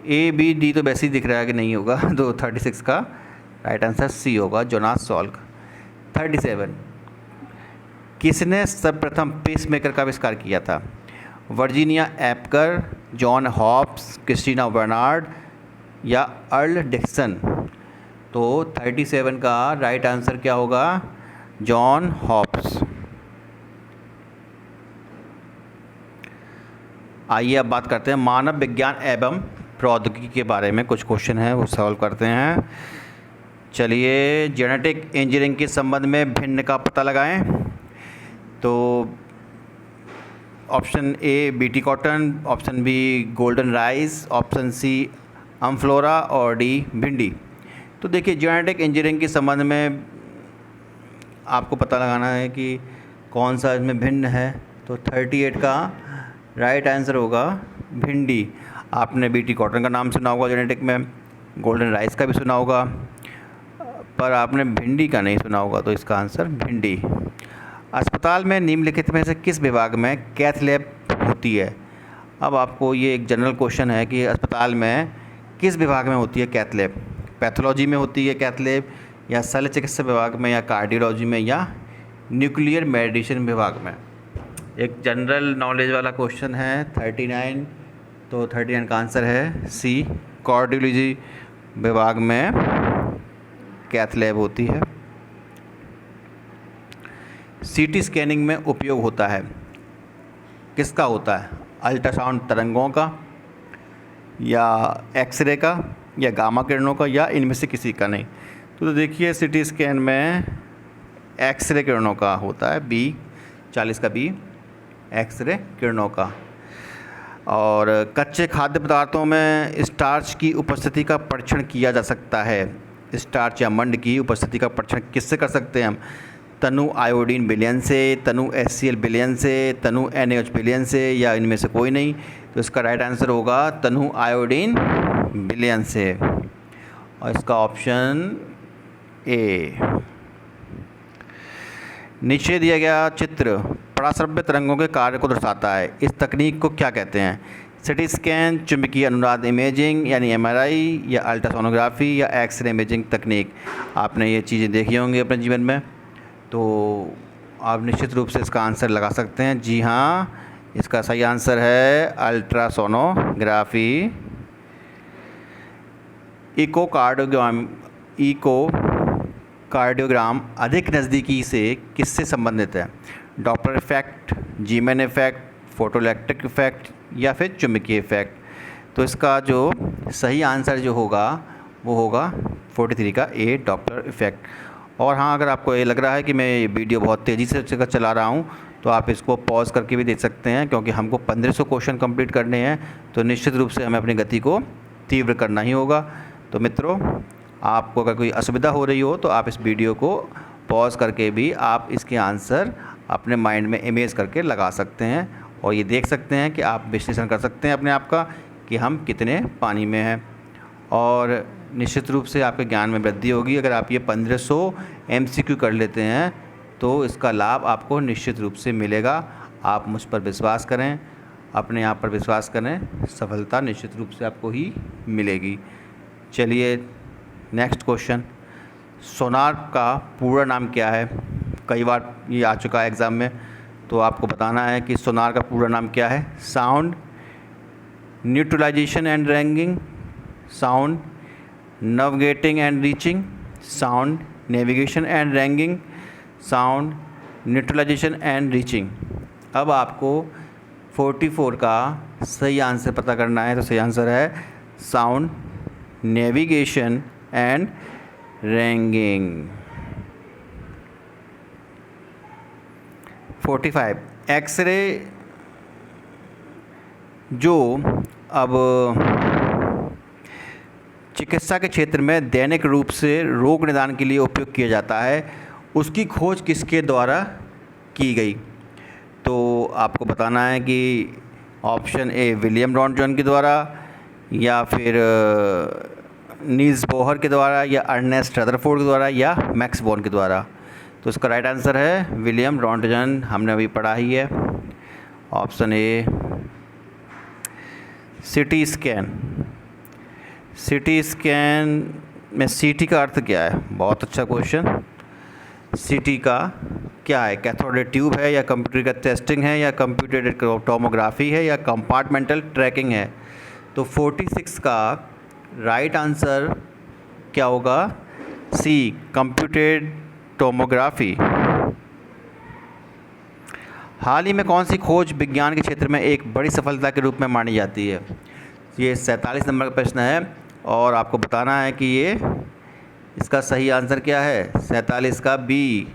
ए, बी, डी तो वैसे ही दिख रहा है कि नहीं होगा। तो 36 का राइट आंसर सी होगा, जोनास सॉल्क। 37, किसने सर्वप्रथम पेसमेकर का आविष्कार किया था? Virginia Apgar, John Hobbs, Christiaan Barnard या अर्ल डिक्सन? तो 37 का राइट आंसर क्या होगा? John Hobbs. आइए अब बात करते हैं मानव विज्ञान एवं प्रौद्योगिकी के बारे में। कुछ क्वेश्चन हैं वो सॉल्व करते हैं। चलिए, जेनेटिक इंजीनियरिंग के संबंध में भिन्न का पता लगाएं। तो option A BT cotton, option B golden rice, option C Amflora और डी भिंडी। तो देखिए, जेनेटिक इंजीनियरिंग के संबंध में आपको पता लगाना है कि कौन सा इसमें भिन्न है। तो 38 का राइट आंसर होगा भिंडी। आपने बीटी कॉटन का नाम सुना होगा जेनेटिक में, गोल्डन राइस का भी सुना होगा, पर आपने भिंडी का नहीं सुना होगा। तो इसका आंसर भिंडी। अस्पताल में निम्नलिखित में से किस विभाग में कैथ लैब होती है? अब आपको ये एक जनरल क्वेश्चन है कि अस्पताल में किस विभाग में होती है कैथ लैब? पैथोलॉजी में होती है कैथ लैब, या शल्य चिकित्सा विभाग में, या कार्डियोलॉजी में, या न्यूक्लियर मेडिसिन विभाग में? एक जनरल नॉलेज वाला क्वेश्चन है। 39, तो 39 का आंसर है सी, कार्डियोलॉजी विभाग में कैथ लैब होती है। सीटी स्कैनिंग में उपयोग होता है, किसका होता है? अल्ट्रासाउंड तरंगों का, या एक्सरे का, या गामा किरणों का, या इनमें से किसी का नहीं? तो देखिए, सीटी स्कैन में एक्सरे किरणों का होता है, बी, 40 का बी, एक्सरे किरणों का। और कच्चे खाद्य पदार्थों में स्टार्च की उपस्थिति का परीक्षण किया जा सकता है। स्टार्च या मंड की उपस्थिति का परीक्षण किससे कर सकते हैं हम? तनु आयोडीन विलयन से, तनु HCl विलयन से, तनु NaOH विलयन से, या इनमें से कोई नहीं? तो इसका राइट आंसर होगा तनु आयोडीन विलयन से, और इसका ऑप्शन ए। नीचे दिया गया चित्र पराश्रव्य तरंगों के कार्य को दर्शाता है। इस तकनीक को क्या कहते हैं? सिटी स्कैन, चुंबकीय अनुनाद इमेजिंग यानी MRI, या अल्ट्रासोनोग्राफी, या एक्सरे इमेजिंग तकनीक? आपने ये चीज़ें देखी होंगी अपने जीवन में, तो आप निश्चित रूप से इसका आंसर लगा सकते हैं। जी हाँ, इसका सही आंसर है अल्ट्रासोनोग्राफी। इकोकार्डियोग्राम अधिक नज़दीकी से किससे संबंधित है? Doppler effect, Zeeman effect, photoelectric effect, या फिर चुंबकीय इफेक्ट? तो इसका जो सही आंसर जो होगा वो होगा 43 का ए, डॉपलर इफेक्ट। और हाँ, अगर आपको ये लग रहा है कि मैं ये वीडियो बहुत तेज़ी से चला रहा हूँ, तो आप इसको पॉज करके भी देख सकते हैं, क्योंकि हमको 1500 क्वेश्चन कंप्लीट करने हैं, तो निश्चित रूप से हमें अपनी गति को तीव्र करना ही होगा। तो मित्रों, आपको अगर कोई असुविधा हो रही हो तो आप इस वीडियो को पॉज करके भी आप इसके आंसर अपने माइंड में इमेज करके लगा सकते हैं और ये देख सकते हैं कि आप विश्लेषण कर सकते हैं अपने आप का कि हम कितने पानी में हैं। और निश्चित रूप से आपके ज्ञान में वृद्धि होगी अगर आप ये 1500 MCQ कर लेते हैं तो इसका लाभ आपको निश्चित रूप से मिलेगा। आप मुझ पर विश्वास करें, अपने आप पर विश्वास करें, सफलता निश्चित रूप से आपको ही मिलेगी। चलिए नेक्स्ट क्वेश्चन, सोनार का पूरा नाम क्या है? कई बार ये आ चुका है एग्ज़ाम में, तो आपको बताना है कि सोनार का पूरा नाम क्या है। Sound neutralization and ranging, sound navigating and reaching, sound navigation and ranging, sound neutralization and reaching. अब आपको 44 का सही आंसर पता करना है, तो सही आंसर है sound navigation and ranging. 45 x ray जो अब चिकित्सा के क्षेत्र में दैनिक रूप से रोग निदान के लिए उपयोग किया जाता है, उसकी खोज किसके द्वारा की गई? तो आपको बताना है कि ऑप्शन ए विलियम रॉन्टजन के द्वारा, या फिर नील्स बोहर के द्वारा, या अर्नेस्ट रदरफोर्ड के द्वारा, या मैक्स बोर्न के द्वारा। तो इसका राइट आंसर है विलियम रॉन्टजन, हमने अभी पढ़ा ही है, option A. CT scan, CT scan में सीटी का अर्थ क्या है? बहुत अच्छा क्वेश्चन। सीटी का क्या है? कैथोडेड ट्यूब है, या कंप्यूटर का टेस्टिंग है, या कंप्यूटेड टोमोग्राफी है, या कंपार्टमेंटल ट्रैकिंग है? तो 46 का राइट आंसर क्या होगा? सी, कंप्यूटेड टोमोग्राफी। हाल ही में कौन सी खोज विज्ञान के क्षेत्र में एक बड़ी सफलता के रूप में मानी जाती है? ये 47 नंबर का प्रश्न है और आपको बताना है कि ये इसका सही आंसर क्या है। 47 का बी,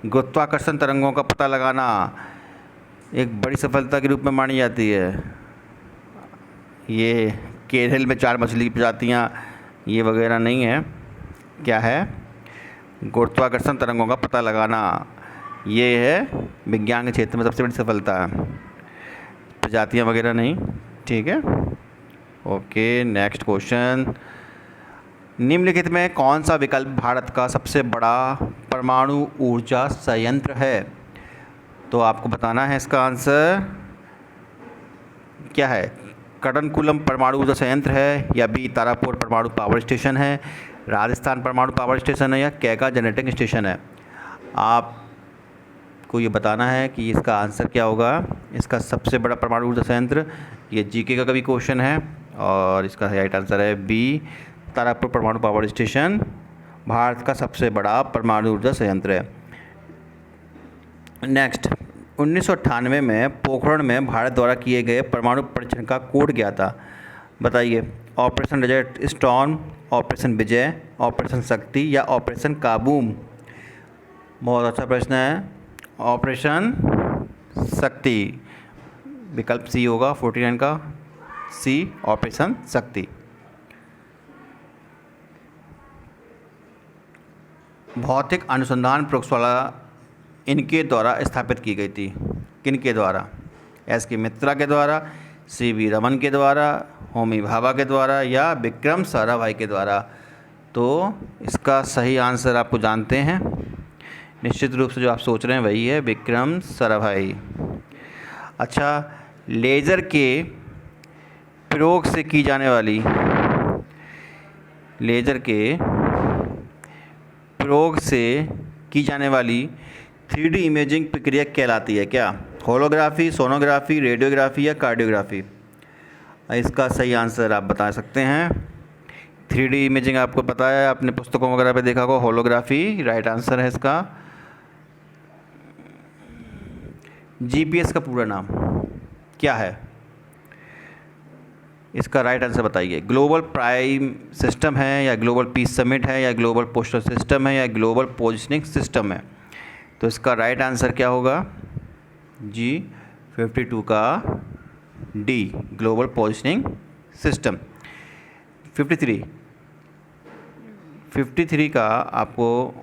गुरुत्वाकर्षण तरंगों का पता लगाना एक बड़ी सफलता के रूप में मानी जाती है। ये केरल में 4 मछली की प्रजातियाँ ये वगैरह नहीं है, क्या है? गुरुत्वाकर्षण तरंगों का पता लगाना, ये है विज्ञान के क्षेत्र में सबसे बड़ी सफलता, प्रजातियाँ वगैरह नहीं। ठीक है, ओके। नेक्स्ट क्वेश्चन, निम्नलिखित में कौन सा विकल्प भारत का सबसे बड़ा परमाणु ऊर्जा संयंत्र है? तो आपको बताना है इसका आंसर क्या है। कड़नकुलम परमाणु ऊर्जा संयंत्र है, या बी तारापुर परमाणु पावर स्टेशन है, राजस्थान परमाणु पावर स्टेशन है, या कैगा जनरेटिंग स्टेशन है? आपको ये बताना है कि इसका आंसर क्या होगा। इसका सबसे बड़ा परमाणु ऊर्जा संयंत्र, ये जीके का कभी क्वेश्चन है और इसका राइट आंसर है बी, तारापुर परमाणु पावर स्टेशन भारत का सबसे बड़ा परमाणु ऊर्जा संयंत्र है। नेक्स्ट, 1998 में पोखरण में भारत द्वारा किए गए परमाणु परीक्षण का कोड क्या था? बताइए। ऑपरेशन डेजर्ट स्टॉर्म, ऑपरेशन विजय, ऑपरेशन शक्ति, या ऑपरेशन काबूम? बहुत अच्छा प्रश्न है। ऑपरेशन शक्ति, विकल्प सी होगा 49 का, सी ऑपरेशन शक्ति। भौतिक अनुसंधान प्रयोगशाला इनके द्वारा स्थापित की गई थी, किनके द्वारा? एस के मित्रा के द्वारा, सी वी रमन के द्वारा, होमी भाभा के द्वारा, या विक्रम साराभाई के द्वारा? तो इसका सही आंसर आपको जानते हैं, निश्चित रूप से जो आप सोच रहे हैं वही है, विक्रम साराभाई। अच्छा, लेज़र के प्रयोग से की जाने वाली, लेज़र के प्रयोग से की जाने वाली 3D इमेजिंग प्रक्रिया कहलाती है क्या? होलोग्राफी, सोनोग्राफी, रेडियोग्राफी, या कार्डियोग्राफी? इसका सही आंसर आप बता सकते हैं। 3D इमेजिंग आपको पता है, आपने पुस्तकों वगैरह पे देखा होगा। होलोग्राफी राइट आंसर है इसका। GPS का पूरा नाम क्या है? इसका राइट आंसर बताइए। ग्लोबल प्राइम सिस्टम है, या ग्लोबल पीस समिट है, या ग्लोबल पोस्टल सिस्टम है, या ग्लोबल पोजिशनिंग सिस्टम है? तो इसका राइट आंसर क्या होगा? जी 52 का डी, ग्लोबल पोजिशनिंग सिस्टम। 53 का आपको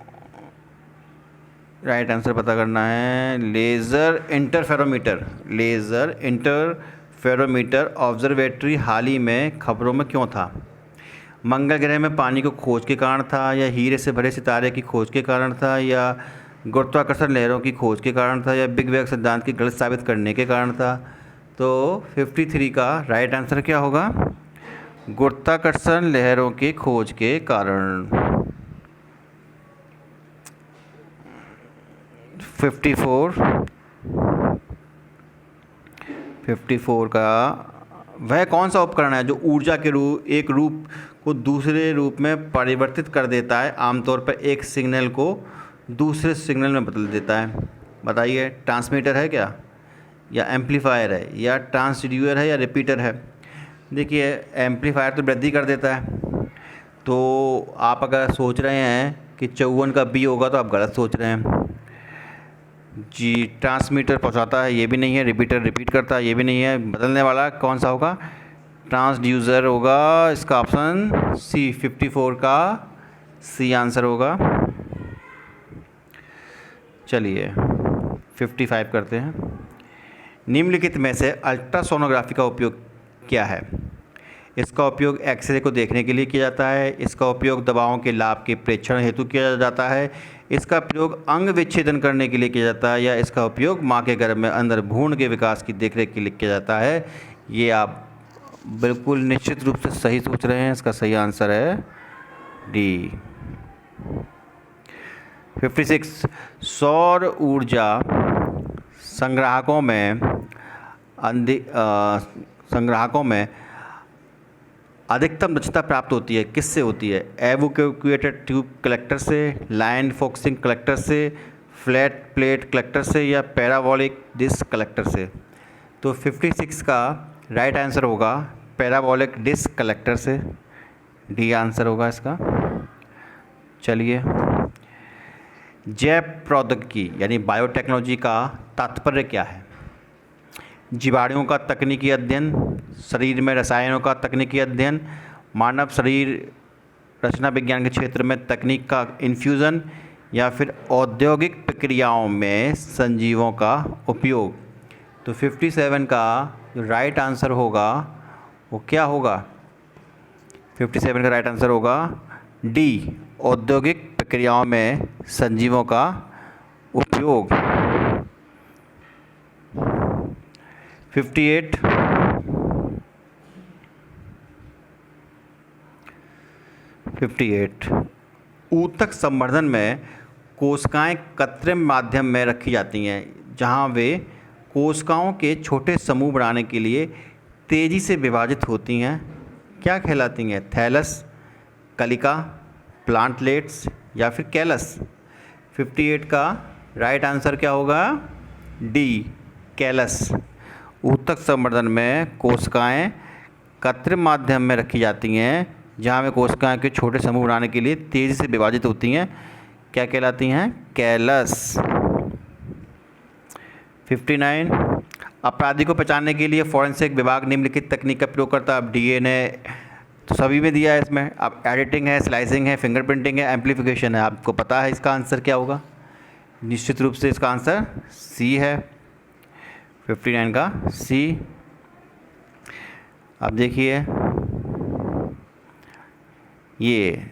राइट आंसर पता करना है। Laser interferometer, laser interferometer observatory हाल ही में खबरों में क्यों था? मंगल ग्रह में पानी को खोज के कारण था, या हीरे से भरे सितारे की खोज के कारण था, या गुरुत्वाकर्षण लहरों की खोज के कारण था, या बिग बैंग सिद्धांत की गलत साबित करने के कारण था? तो 53 का राइट आंसर क्या होगा? गुरुत्वाकर्षण लहरों की खोज के कारण। 54 का वह कौन सा उपकरण है जो ऊर्जा के एक रूप को दूसरे रूप में परिवर्तित कर देता है, आमतौर पर एक सिग्नल को दूसरे सिग्नल में बदल देता है? बताइए, ट्रांसमीटर है क्या, या एम्पलीफायर है, या ट्रांसड्यूसर है, या रिपीटर है? देखिए, एम्पलीफायर तो वृद्धि कर देता है, तो आप अगर सोच रहे हैं कि 54 का बी होगा तो आप गलत सोच रहे हैं जी। ट्रांसमीटर पहुंचाता है, ये भी नहीं है। रिपीटर रिपीट करता है, ये भी नहीं है। बदलने वाला कौन सा होगा? ट्रांसड्यूसर होगा। इसका ऑप्शन सी, 54 का सी आंसर होगा। चलिए 55 करते हैं। निम्नलिखित में से अल्ट्रासोनोग्राफी का उपयोग क्या है? इसका उपयोग एक्सरे को देखने के लिए किया जाता है, इसका उपयोग दवाओं के लाभ के प्रेक्षण हेतु किया जाता है, इसका प्रयोग अंग विच्छेदन करने के लिए किया जाता है, या इसका उपयोग माँ के गर्भ में अंदर भ्रूण के विकास की देखरेख के लिए किया जाता है? ये आप बिल्कुल निश्चित रूप से सही सोच रहे हैं। इसका सही आंसर है डी। 56 सौर ऊर्जा संग्राहकों में अधिकतम दक्षता प्राप्त होती है, किससे होती है? एवोक्यूएटेड ट्यूब कलेक्टर से, लाइन फोकसिंग कलेक्टर से, फ्लैट प्लेट कलेक्टर से, या पैराबोलिक डिस्क कलेक्टर से? तो 56 का राइट आंसर होगा पैराबोलिक डिस्क कलेक्टर से। डी आंसर होगा इसका। चलिए, जैव प्रौद्योगिकी यानी बायोटेक्नोलॉजी का तात्पर्य क्या है? जीवाणुओं का तकनीकी अध्ययन, शरीर में रसायनों का तकनीकी अध्ययन, मानव शरीर रचना विज्ञान के क्षेत्र में तकनीक का इन्फ्यूज़न, या फिर औद्योगिक प्रक्रियाओं में संजीवों का उपयोग? तो 57 का जो राइट आंसर होगा वो क्या होगा? 57 का राइट आंसर होगा डी, औद्योगिक प्रक्रियाओं में संजीवों का उपयोग। 58 ऊतक संवर्धन में कोशिकाएं कृत्रिम माध्यम में रखी जाती हैं, जहां वे कोशिकाओं के छोटे समूह बनाने के लिए तेज़ी से विभाजित होती हैं। क्या कहलाती हैं? थैलस, कलिका, प्लांटलेट्स, या फिर कैलस? 58 का राइट आंसर क्या होगा? D, callus. ऊतक संवर्धन में कोशिकाएं कृत्रिम माध्यम में रखी जाती हैं, जहां वे कोशिकाएं के छोटे समूह बनाने के लिए तेज़ी से विभाजित होती हैं। क्या कहलाती हैं? कैलस। 59 अपराधी को पहचानने के लिए फॉरेंसिक विभाग निम्नलिखित तकनीक का प्रयोग करता है। अब डीएनए तो सभी में दिया है इसमें, अब एडिटिंग है, स्लाइसिंग है, फिंगरप्रिंटिंग है, एम्प्लीफिकेशन है। आपको पता है इसका आंसर क्या होगा? निश्चित रूप से इसका आंसर सी है। 59 का सी। अब देखिए, ये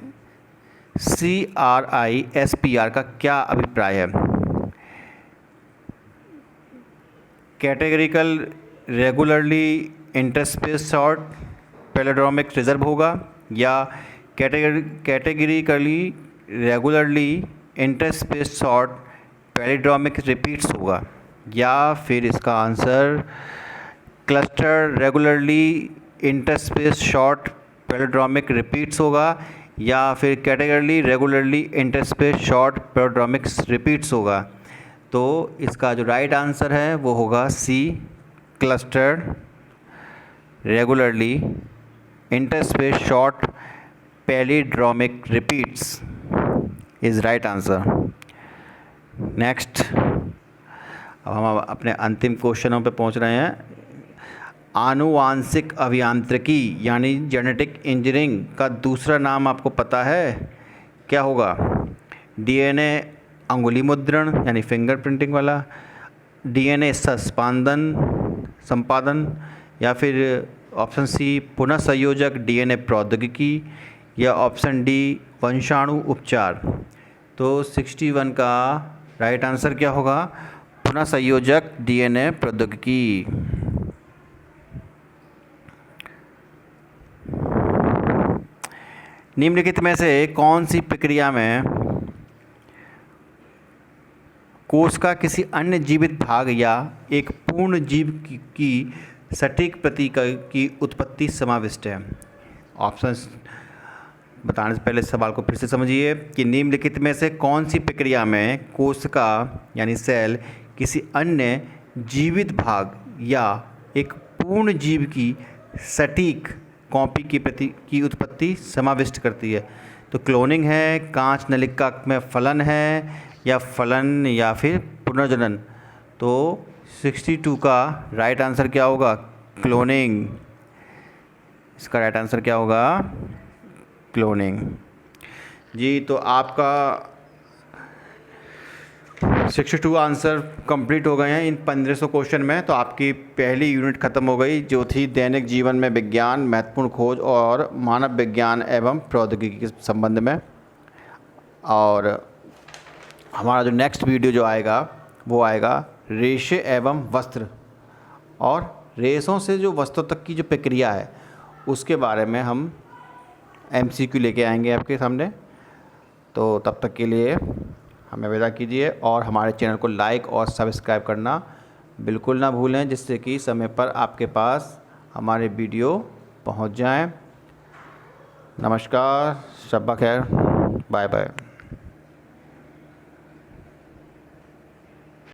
CRISPR का क्या अभिप्राय है? Categorical regularly interspaced short palindromic reserve होगा, या categorically regularly interspaced short palindromic repeats होगा, या फिर इसका answer cluster regularly interspaced short palindromic repeats होगा, या फिर categorically regularly interspaced short palindromic repeats होगा? तो इसका जो राइट आंसर है वो होगा C, clustered regularly interspaced short palindromic repeats is right answer. Next, अब हम अपने अंतिम क्वेश्चनों पे पहुंच रहे हैं। आनुवांशिक अभियांत्रिकी यानी जेनेटिक इंजीनियरिंग का दूसरा नाम आपको पता है? क्या होगा? डीएनए अंगुली मुद्रण यानी फिंगर प्रिंटिंग वाला, डीएनए संपादन, या फिर ऑप्शन सी पुनः संयोजक डीएनए प्रौद्योगिकी, या ऑप्शन डी वंशाणु उपचार। तो 61 का राइट आंसर क्या होगा? पुनः संयोजक डीएनए प्रौद्योगिकी। निम्नलिखित में से कौन सी प्रक्रिया में कोश का किसी अन्य जीवित भाग या एक पूर्ण जीव की सटीक प्रति की उत्पत्ति समाविष्ट है? ऑप्शंस बताने से पहले सवाल को फिर से समझिए कि निम्नलिखित में से कौन सी प्रक्रिया में कोशिका यानी सेल किसी अन्य जीवित भाग या एक पूर्ण जीव की सटीक कॉपी की उत्पत्ति समाविष्ट करती है? तो क्लोनिंग है, कांच नलिका में फलन है, या फलन या फिर पुनर्जनन। तो 62 का राइट आंसर क्या होगा? क्लोनिंग। इसका राइट आंसर क्या होगा? क्लोनिंग। जी, तो आपका 62 आंसर कंप्लीट हो गए हैं इन 1500 क्वेश्चन में। तो आपकी पहली यूनिट ख़त्म हो गई, जो थी दैनिक जीवन में विज्ञान, महत्वपूर्ण खोज और मानव विज्ञान एवं प्रौद्योगिकी के संबंध में। और हमारा जो नेक्स्ट वीडियो जो आएगा वो आएगा रेशे एवं वस्त्र, और रेशों से जो वस्त्रों तक की जो प्रक्रिया है उसके बारे में हम MCQ लेके आएंगे आपके सामने। तो तब तक के लिए हमें विदा कीजिए, और हमारे चैनल को लाइक और सब्सक्राइब करना बिल्कुल ना भूलें, जिससे कि समय पर आपके पास हमारे वीडियो पहुंच जाएं। नमस्कार, शब्बा खैर, बाय बाय।